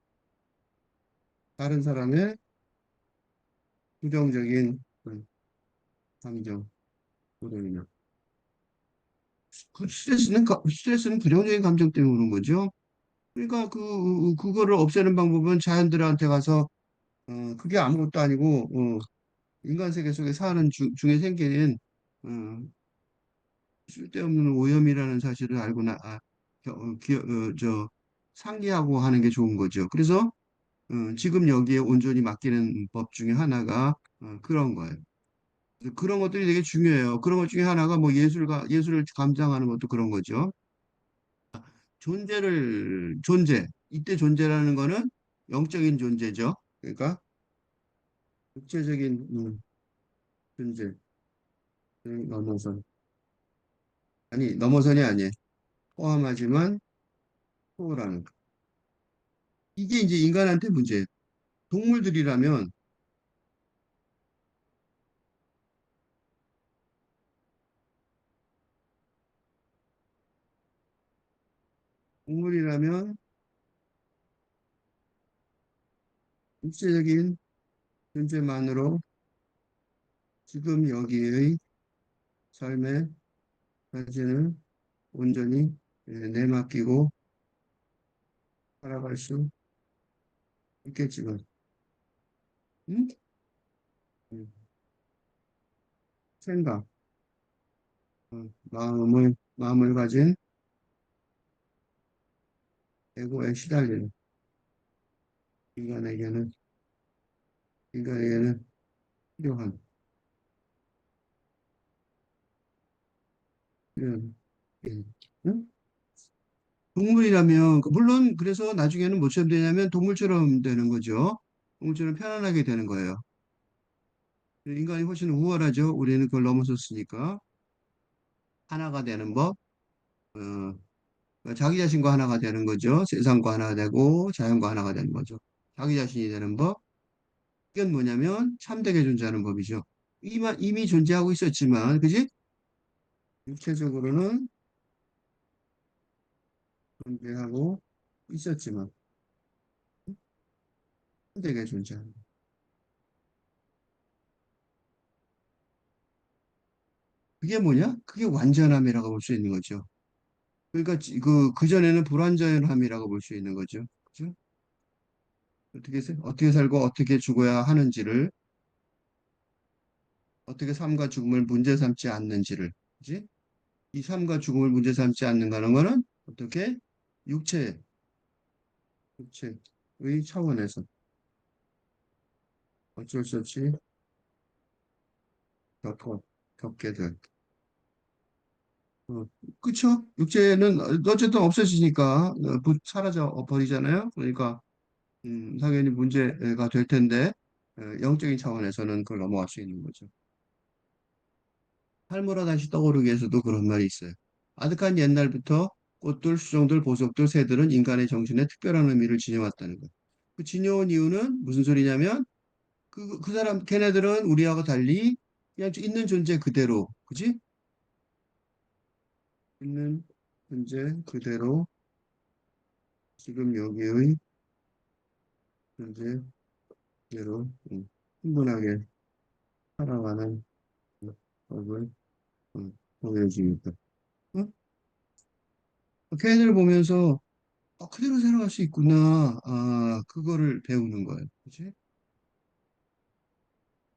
다른 사람의 부정적인 감정, 고통이나 그 스트레스는 부정적인 감정 때문에 오는 거죠. 그러니까 그거를 없애는 방법은 자연들한테 가서 그게 아무것도 아니고 인간 세계 속에 사는 중에 생기는 어, 쓸데없는 오염이라는 사실을 알고 상기하고 하는 게 좋은 거죠. 그래서 지금 여기에 온전히 맡기는 법 중에 하나가 그런 거예요. 그래서 그런 것들이 되게 중요해요. 그런 것 중에 하나가 뭐 예술을 감상하는 것도 그런 거죠. 존재. 이때 존재라는 거는 영적인 존재죠. 그러니까 육체적인 존재를 넘어선. 아니, 넘어선이 아니에요. 포함하지만 초월하는. 이게 이제 인간한테 문제예요. 동물들이라면, 동물이라면 육체적인 존재만으로 지금 여기의 삶의 가치는 온전히 내맡기고 살아갈 수 있겠지만, 음? 음, 생각, 마음을 가진 에고에 시달리는 인간에게는, 인간에게는 필요한, 필요한, 음? 동물이라면, 물론 그래서 나중에는 뭐처럼 되냐면 동물처럼 되는 거죠. 동물처럼 편안하게 되는 거예요. 인간이 훨씬 우월하죠. 우리는 그걸 넘어섰으니까. 하나가 되는 법, 어, 그러니까 자기 자신과 하나가 되는 거죠. 세상과 하나가 되고 자연과 하나가 되는 거죠. 자기 자신이 되는 법. 이건 뭐냐면 참되게 존재하는 법이죠. 이미 존재하고 있었지만, 그지? 육체적으로는 존재하고 있었지만, 참되게 존재하는. 그게 뭐냐? 그게 완전함이라고 볼 수 있는 거죠. 그러니까 그전에는 불완전함이라고 볼 수 있는 거죠. 그죠? 어떻게 살고 어떻게 죽어야 하는지를, 어떻게 삶과 죽음을 문제 삼지 않는지를, 그지? 이 삶과 죽음을 문제 삼지 않는다는 거는 어떻게 육체, 육체의 차원에서 어쩔 수 없이 겪어, 겪게 될. 어, 그쵸? 육체는 어쨌든 없어지니까 사라져 버리잖아요. 그러니까 당연히 문제가 될 텐데 영적인 차원에서는 그걸 넘어갈 수 있는 거죠. 삶으로 다시 떠오르기 위해서도 그런 말이 있어요. 아득한 옛날부터 꽃들, 수종들, 보석들, 새들은 인간의 정신에 특별한 의미를 지녀왔다는 거. 그 지녀온 이유는 무슨 소리냐면 그 사람 걔네들은 우리하고 달리 그냥 있는 존재 그대로, 그지? 있는 존재 그대로 지금 여기의 존재 그대로 충분하게 살아가는 법을 보여줍니다. 어? 걔네들 보면서 그대로 살아갈 수 있구나. 그거를 배우는 거예요. 그치?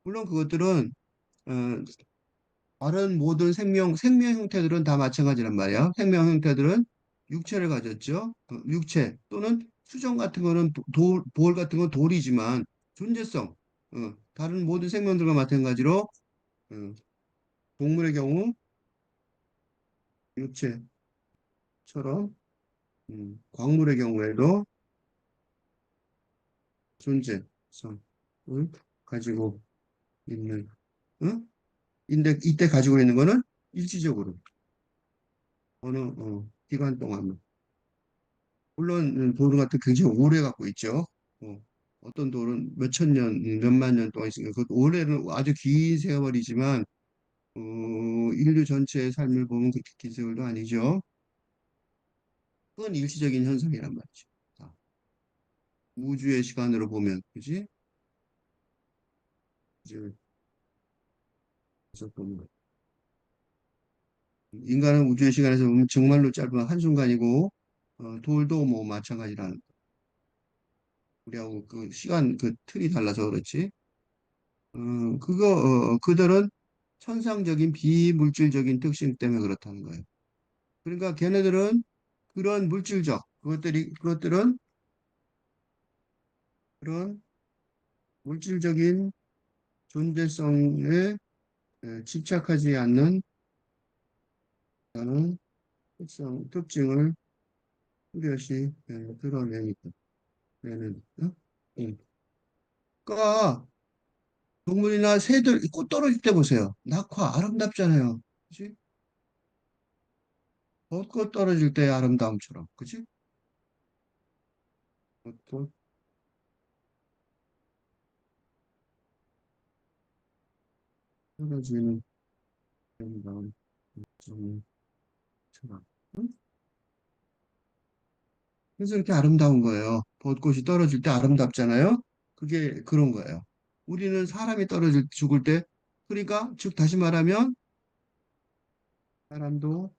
물론 그것들은 어, 다른 모든 생명 형태들은 다 마찬가지란 말이야. 생명 형태들은 육체를 가졌죠. 육체 또는 수정 같은 거는 볼 같은 건 돌이지만 존재성, 다른 모든 생명들과 마찬가지로 어, 동물의 경우 육체처럼 광물의 경우에도 존재성을 가지고 있는, 응? 이때 가지고 있는 거는 일시적으로 어느 기간 동안 물론 돌 같은 굉장히 오래 갖고 있죠. 어, 어떤 돌은 몇천 년, 몇만 년 동안 있으니까 그 올해는 아주 긴 세월이지만 인류 전체의 삶을 보면 그렇게 긴 세월도 아니죠. 그건 일시적인 현상이란 말이죠. 자, 우주의 시간으로 보면 그지? 이제 그래서 보면 인간은 우주의 시간에서 보면 정말로 짧은 한순간이고 돌도 뭐 마찬가지라는 우리하고 그 시간 그 틀이 달라서 그렇지. 그들은 천상적인 비물질적인 특性때문에 그렇다는 거예요. 그러니까 걔네들은 그런 그것들은 그런 물질적인 존재성에 집착하지 않는 다는 특징을 뚜렷이 드러내니까. 얘는, 어? 응. 그러니까 동물이나 새들 꽃 떨어질 때 보세요. 낙화 아름답잖아요. 그치? 벚꽃 떨어질 때의 아름다움처럼. 그치? 벚꽃 떨어지는 아름다움처럼. 응? 그래서 이렇게 아름다운 거예요. 벚꽃이 떨어질 때 아름답잖아요. 그게 그런 거예요. 우리는 사람이 죽을 때, 그러니까, 즉, 다시 말하면, 사람도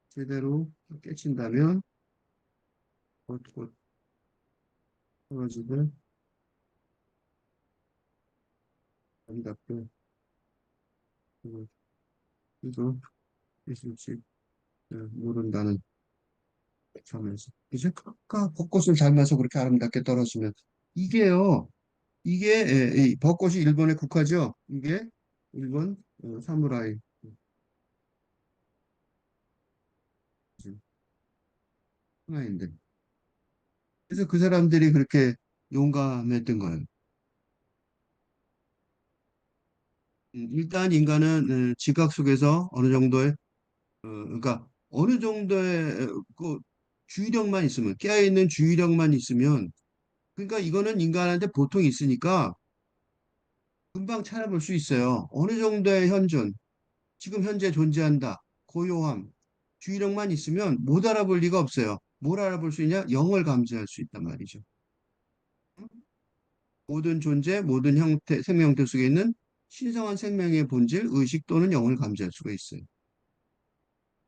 제대로 깨친다면, 벚꽃 떨어지는 아름답게, 이거 있을지 모른다는 점에서. 이제 그러니까 벚꽃을 닮아서 그렇게 아름답게 떨어지면, 이게, 이 벚꽃이 일본의 국화죠. 이게 일본 사무라이 하나인데. 그래서 그 사람들이 그렇게 용감했던 거예요. 일단 인간은 지각 속에서 어느 정도의, 그러니까 어느 정도의 그 주의력만 있으면, 깨어있는 주의력만 있으면, 그러니까 이거는 인간한테 보통 있으니까 금방 찾아볼 수 있어요. 어느 정도의 현존, 지금 현재 존재한다, 고요함, 주의력만 있으면 못 알아볼 리가 없어요. 뭘 알아볼 수 있냐? 영을 감지할 수 있단 말이죠. 모든 존재, 모든 형태, 생명 형태 속에 있는 신성한 생명의 본질, 의식 또는 영을 감지할 수가 있어요.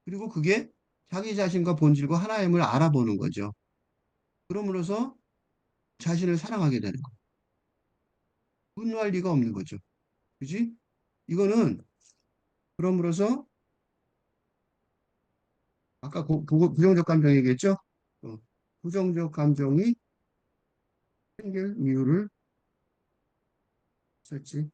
그리고 그게 자기 자신과 본질과 하나임을 알아보는 거죠. 그럼으로써 자신을 사랑하게 되는 거예요. 분노할 리가 없는 거죠. 그지? 이거는 그럼으로써 아까 부정적 감정 얘기했죠? 어, 부정적 감정이 생길 이유를 찾지.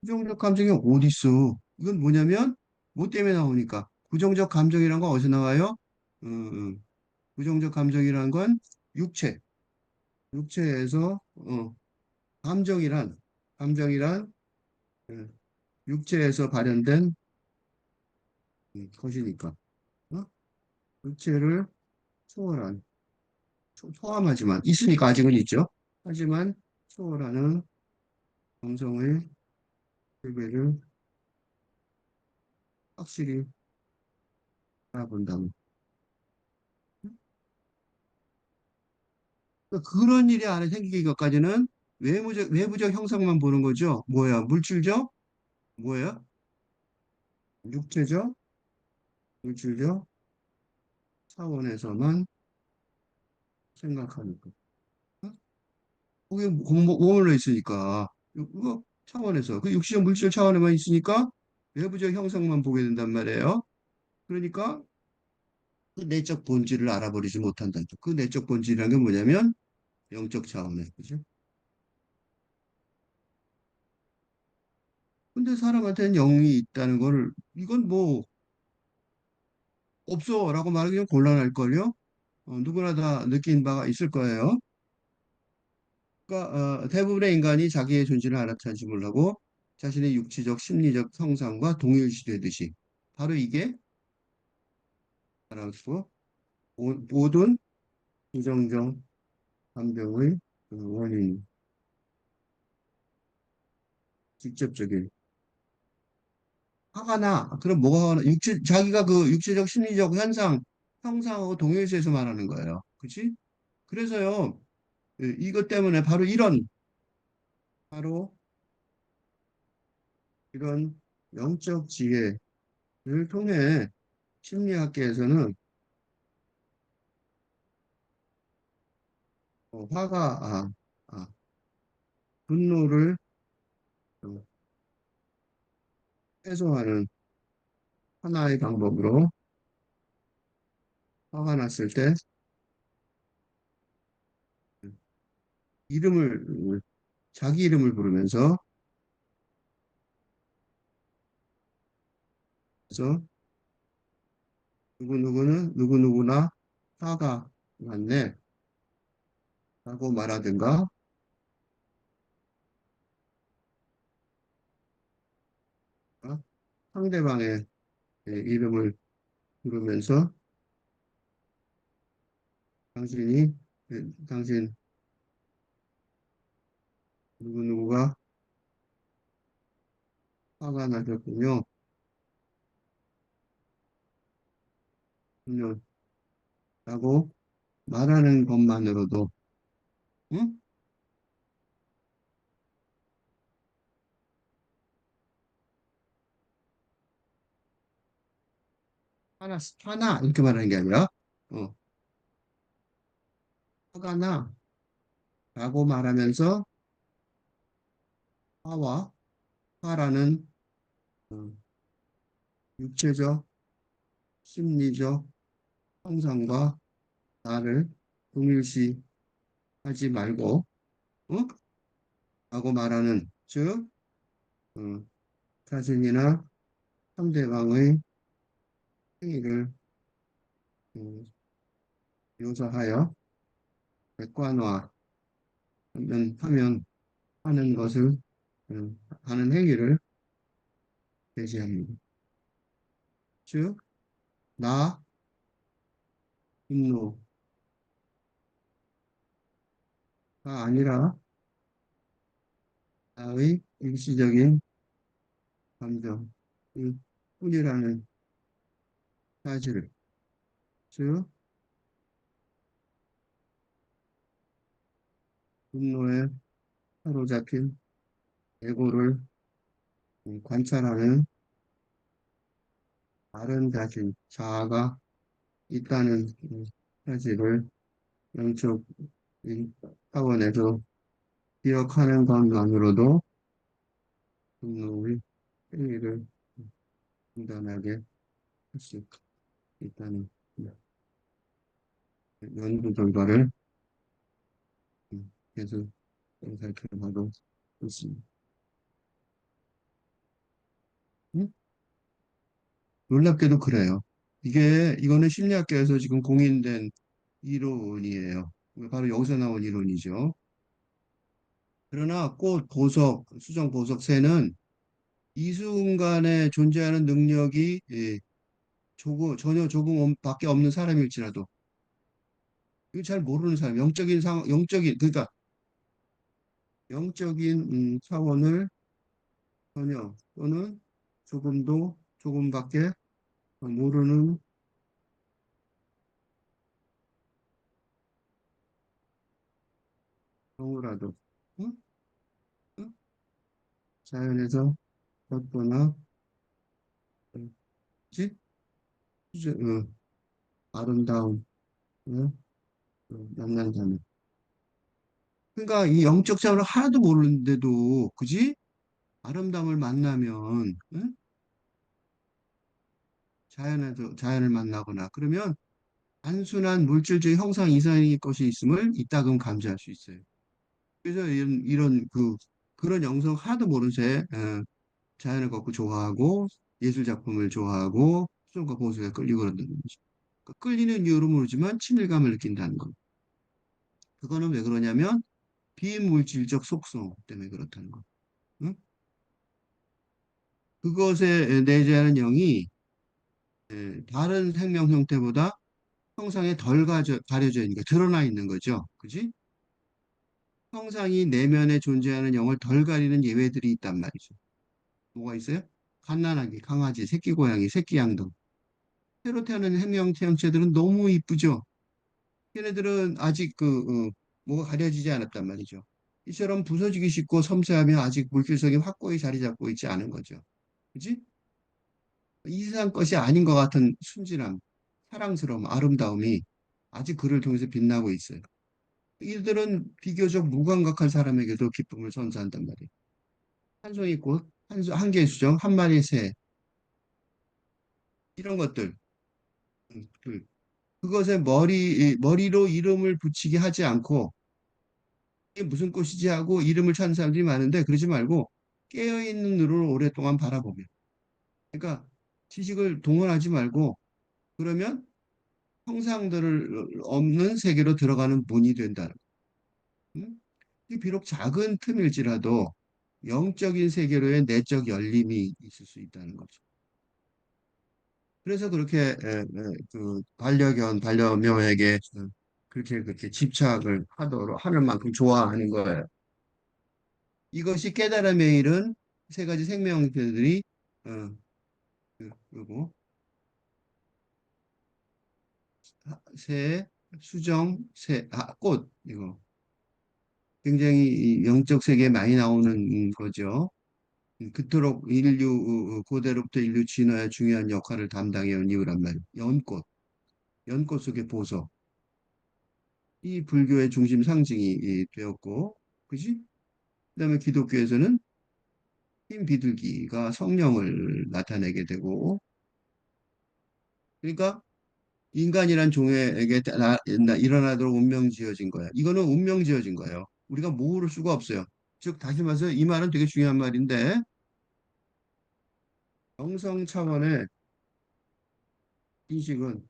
부정적 감정이 어디 있어? 이건 뭐냐면 뭐 때문에 나오니까 부정적 감정이란 건 어디서 나와요? 부정적 감정이란 건 육체, 육체에서 감정이란 감정이란 예, 육체에서 발현된 것이니까. 어? 육체를 초월한, 포함하지만, 있으니까 아직은 있죠. 하지만 초월하는 정성의 세계를 확실히 알아본다면. 그러니까 그런 일이 안에 생기기까지는 외부적 형상만 보는 거죠. 뭐야? 물질적? 뭐야? 육체적? 물질적? 차원에서만 생각하는 거. 어? 거기에 머물러 있으니까. 이거 차원에서. 그 육체적 물질 차원에만 있으니까 외부적 형상만 보게 된단 말이에요. 그러니까 그 내적 본질을 알아버리지 못한다. 그 내적 본질이라는 게 뭐냐면 영적 차원에. 그죠? 근데 사람한테는 영이 있다는 거를 이건 뭐 없어라고 말하기 좀 곤란할걸요? 누구나 다 느낀 바가 있을 거예요. 그러니까 대부분의 인간이 자기의 존재를 알아차리지 못하고 자신의 육체적, 심리적 형상과 동일시되듯이 바로 이게 바라고 모든 부정적 감정의 그 원인, 직접적인 화가 나. 그럼 뭐가 화가 나? 자기가 그 육체적, 심리적 현상, 형상하고 동일시해서 말하는 거예요. 그치? 그래서요, 이것 때문에 바로 이런 영적 지혜를 통해 심리학계에서는 화가, 아, 분노를 어, 해소하는 하나의 방법으로 화가 났을 때 이름을, 자기 이름을 부르면서, 그래서 누구누구는 누구누구나 화가 났네 라고 말하든가, 상대방의 이름을 부르면서 당신 누구누구가 화가 나셨군요. 분명 라고 말하는 것만으로도, 응? 화나, 이렇게 말하는 게 아니라, 어, 화가 나, 라고 말하면서 화와 화라는 어, 육체적, 심리적 형상과 나를 동일시 하지 말고, 어? 라고 말하는, 즉, 어, 자신이나 상대방의 행위를 어, 묘사하여 객관화하면 하는 것을 하는 행위를 제시합니다. 즉, 나, 분노가 아니라 나의 일시적인 감정이 뿐이라는 사실을, 즉, 분노에 사로잡힌 에고를 관찰하는 다른 자신, 자아가 있다는 사실을 영적인 차원에서 기억하는 것만으로도 분노의 행위를 중단하게 할 수 있다는 연구 결과를 계속 살펴봐도 있습니다. 음? 놀랍게도 그래요. 이거는 심리학계에서 지금 공인된 이론이에요. 바로 여기서 나온 이론이죠. 그러나 꽃, 보석, 수정, 보석, 새는 이 순간에 존재하는 능력이 전혀 밖에 없는 사람일지라도 이거 잘 모르는 사람, 그러니까 영적인 차원을 전혀 또는 조금밖에 모르는 경우라도 응? 응? 자연에서 얻거나 뭐지? 아름다움 만난다면 그러니까 이 영적 차원을 하나도 모르는데도 그지? 아름다움을 만나면 응? 자연을 만나거나 그러면 단순한 물질적 형상 이상의 것이 있음을 이따금 감지할 수 있어요. 그래서 그런 영성 하나도 모른 채 자연을 걷고 좋아하고 예술 작품을 좋아하고 수정과 보수에 끌리고 그런다는 거죠. 그러니까 끌리는 이유로 모르지만 친밀감을 느낀다는 거. 그거는 왜 그러냐면 비물질적 속성 때문에 그렇다는 거. 응? 그것에 내재하는 영이 다른 생명 형태보다 형상에 덜 가려져 있는 게 드러나 있는 거죠. 그지? 형상이 내면에 존재하는 영을 덜 가리는 예외들이 있단 말이죠. 뭐가 있어요? 갓난아기, 강아지, 새끼 고양이, 새끼 양 등. 새로 태어난 생명체들은 너무 이쁘죠. 걔네들은 아직 뭐가 가려지지 않았단 말이죠. 이처럼 부서지기 쉽고 섬세하며 아직 물질성이 확고히 자리 잡고 있지 않은 거죠. 그지? 이 세상 것이 아닌 것 같은 순진함, 사랑스러움, 아름다움이 아직 그를 통해서 빛나고 있어요. 이들은 비교적 무감각한 사람에게도 기쁨을 선사한단 말이에요. 한 송이 꽃, 한 개의 수정, 한 마리의 새, 이런 것들. 그, 그것에 머리로 이름을 붙이게 하지 않고, 이게 무슨 꽃이지 하고 이름을 찾는 사람들이 많은데, 그러지 말고, 깨어있는 눈으로 오랫동안 바라보면. 그러니까, 지식을 동원하지 말고, 그러면 형상들을 없는 세계로 들어가는 문이 된다는 거. 이 비록 작은 틈일지라도, 영적인 세계로의 내적 열림이 있을 수 있다는 거죠. 그래서 그렇게 반려묘에게 그렇게 집착을 하는 만큼 좋아하는 거예요. 이것이 깨달음의 일은 세 가지 생명체들이 어, 그리고 새, 수정, 꽃 이거 굉장히 이 영적 세계에 많이 나오는 거죠. 그토록 고대로부터 인류 진화에 중요한 역할을 담당해온 이유란 말이에요. 연꽃 속의 보석. 이 불교의 중심 상징이 되었고, 그지? 그다음에 기독교에서는 흰 비둘기가 성령을 나타내게 되고, 그러니까 인간이란 종에게 일어나도록 운명 지어진 거야. 이거는 운명 지어진 거예요. 우리가 모를 수가 없어요. 즉, 다시 말해서 이 말은 되게 중요한 말인데, 영성 차원의 인식은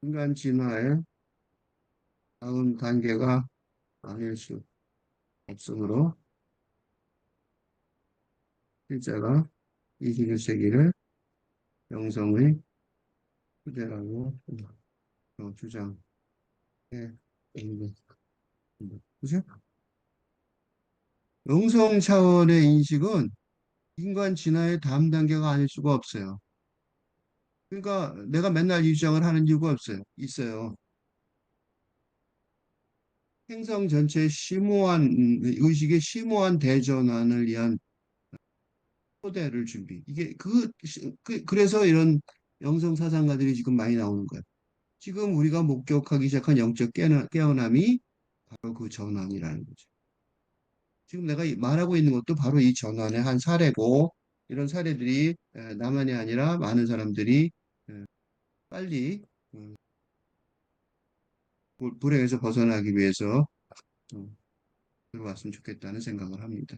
인간 진화의 다음 단계가 아닐 수 없으므로, 실제가 21세기를 영성의 후대라고 주장해 있는 그죠? 영성 차원의 인식은 인간 진화의 다음 단계가 아닐 수가 없어요. 그러니까 내가 맨날 이 주장을 하는 이유가 없어요. 있어요. 행성 전체의 의식의 심오한 대전환을 위한 토대를 준비. 그래서 이런 영성 사상가들이 지금 많이 나오는 거예요. 지금 우리가 목격하기 시작한 영적 깨어남이 바로 그 전환이라는 거죠. 지금 내가 말하고 있는 것도 바로 이 전환의 한 사례고, 이런 사례들이 나만이 아니라 많은 사람들이 빨리 불행에서 벗어나기 위해서 들어왔으면 좋겠다는 생각을 합니다.